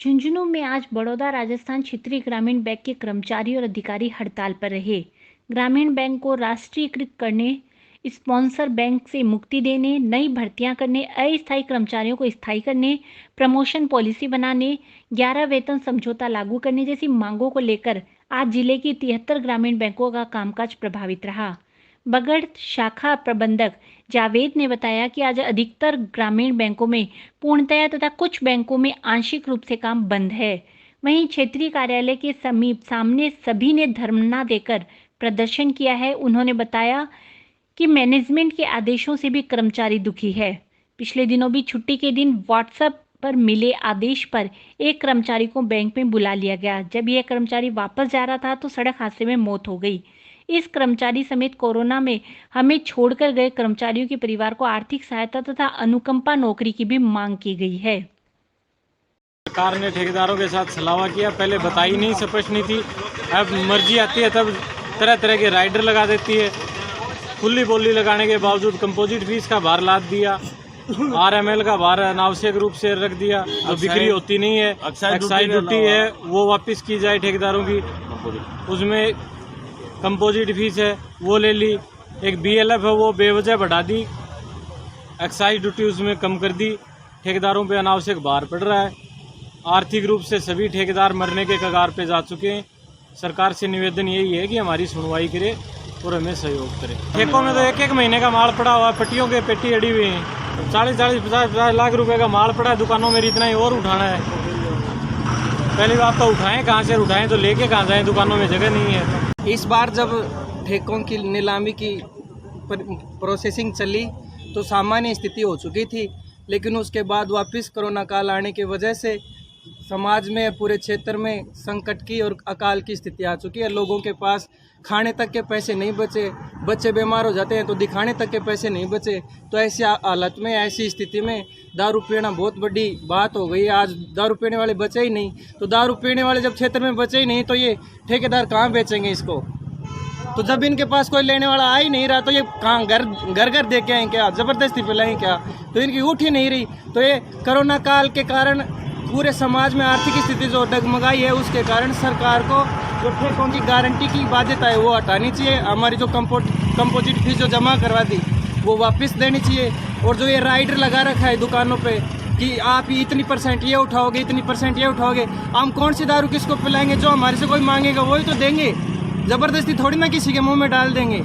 झुंझुनू में आज बड़ौदा राजस्थान क्षेत्रीय ग्रामीण बैंक के कर्मचारी और अधिकारी हड़ताल पर रहे। ग्रामीण बैंक को राष्ट्रीयकृत करने, स्पॉन्सर बैंक से मुक्ति देने, नई भर्तियां करने, अस्थायी कर्मचारियों को स्थायी करने, प्रमोशन पॉलिसी बनाने, 11 वेतन समझौता लागू करने जैसी मांगों को लेकर आज जिले की 73 ग्रामीण बैंकों का कामकाज प्रभावित रहा। बगड़ शाखा प्रबंधक जावेद ने बताया कि आज अधिकतर ग्रामीण बैंकों में पूर्णतया तथा कुछ बैंकों में आंशिक रूप से काम बंद है। वहीं क्षेत्रीय कार्यालय के समीप सामने सभी ने धरना देकर प्रदर्शन किया है। उन्होंने बताया कि मैनेजमेंट के आदेशों से भी कर्मचारी दुखी है। पिछले दिनों भी छुट्टी के दिन व्हाट्सएप पर मिले आदेश पर एक कर्मचारी को बैंक में बुला लिया गया। जब यह कर्मचारी वापस जा रहा था तो सड़क हादसे में मौत हो गई। इस कर्मचारी समेत कोरोना में हमें छोड़कर गए कर्मचारियों के परिवार को आर्थिक सहायता तथा अनुकंपा नौकरी की भी मांग की गई है। सरकार ने ठेकेदारों के साथ सलाह किया, पहले बताई नहीं, स्पष्ट नहीं थी। अब मर्जी आती है तब तरह तरह के राइडर लगा देती है। खुली बोली लगाने के बावजूद कंपोजिट फीस का भार लाद दिया, RML का भार अनावश्यक रूप से रख दिया। जो बिक्री होती नहीं है, एक्साइज ड्यूटी है वो वापस की जाए ठेकेदारों की, उसमें कंपोजिट फीस है वो ले ली। एक BLF है वो बेवजह बढ़ा दी, एक्साइज ड्यूटी उसमें कम कर दी। ठेकेदारों पे अनावश्यक भार पड़ रहा है। आर्थिक रूप से सभी ठेकेदार मरने के कगार पे जा चुके हैं। सरकार से निवेदन यही है कि हमारी सुनवाई करे और हमें सहयोग करे। ठेकों में तो एक एक महीने का माल पड़ा हुआ है, पट्टियों के पेटी अड़ी हुई हैं। 40-40, 50-50 लाख रुपए का माल पड़ा है दुकानों में, इतना ही और उठाना है। पहली बात तो उठाएं कहाँ से उठाएं, तो लेके कहाँ जाएं, दुकानों में जगह नहीं है। इस बार जब ठेकों की नीलामी की प्रोसेसिंग चली तो सामान्य स्थिति हो चुकी थी, लेकिन उसके बाद वापस कोरोना काल आने की वजह से समाज में, पूरे क्षेत्र में संकट की और अकाल की स्थिति आ चुकी है। लोगों के पास खाने तक के पैसे नहीं बचे, बच्चे बीमार हो जाते हैं तो दिखाने तक के पैसे नहीं बचे। तो ऐसी हालत में, ऐसी स्थिति में दारू पीना बहुत बड़ी बात हो गई। आज दारू पीने वाले बचे ही नहीं, तो दारू पीने वाले जब क्षेत्र में बचे ही नहीं तो ये ठेकेदार कहाँ बेचेंगे इसको। तो जब इनके पास कोई लेने वाला आ ही नहीं रहा तो ये कहाँ घर दे के आए क्या, ज़बरदस्ती पिलाएं क्या, तो इनकी उठ ही नहीं रही। तो ये कोरोना काल के कारण पूरे समाज में आर्थिक स्थिति जो डगमगाई है, उसके कारण सरकार को जो ठेकों की गारंटी की बाध्यता है वो हटानी चाहिए। हमारी जो कंपोजिट फीस जो जमा करवा दी वो वापस देनी चाहिए। और जो ये राइडर लगा रखा है दुकानों पे कि आप इतनी % ये उठाओगे, इतनी % ये उठाओगे, हम कौन सी दारू किसको पिलाएंगे? जो हमारे से कोई मांगेगा वही तो देंगे, ज़बरदस्ती थोड़ी ना किसी के मुंह में डाल देंगे।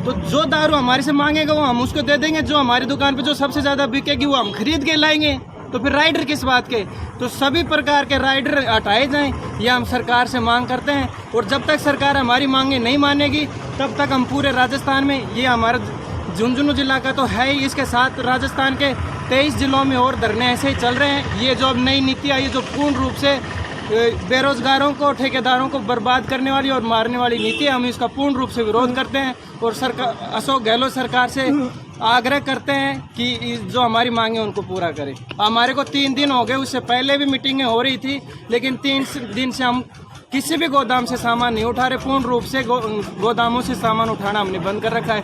तो जो दारू हमारे से मांगेगा वो हम उसको दे देंगे, जो हमारी दुकान पे जो सबसे ज़्यादा बिकेगी वो हम खरीद के लाएंगे। तो फिर राइडर किस बात के? तो सभी प्रकार के राइडर हटाए जाएं, यह हम सरकार से मांग करते हैं। और जब तक सरकार हमारी मांगे नहीं मानेगी तब तक हम पूरे राजस्थान में, ये हमारा झुंझुनू जिला का तो है ही, इसके साथ राजस्थान के 23 जिलों में और धरने ऐसे ही चल रहे हैं। ये जो अब नई नीति आई है जो पूर्ण रूप से बेरोजगारों को, ठेकेदारों को बर्बाद करने वाली और मारने वाली नीति है, हम इसका पूर्ण रूप से विरोध करते हैं। और सरकार, अशोक गहलोत सरकार से आग्रह करते हैं कि जो हमारी मांगे उनको पूरा करें। हमारे को 3 दिन हो गए, उससे पहले भी मीटिंगें हो रही थी, लेकिन 3 दिन से हम किसी भी गोदाम से सामान नहीं उठा रहे। पूर्ण रूप से गोदामों से सामान उठाना हमने बंद कर रखा है।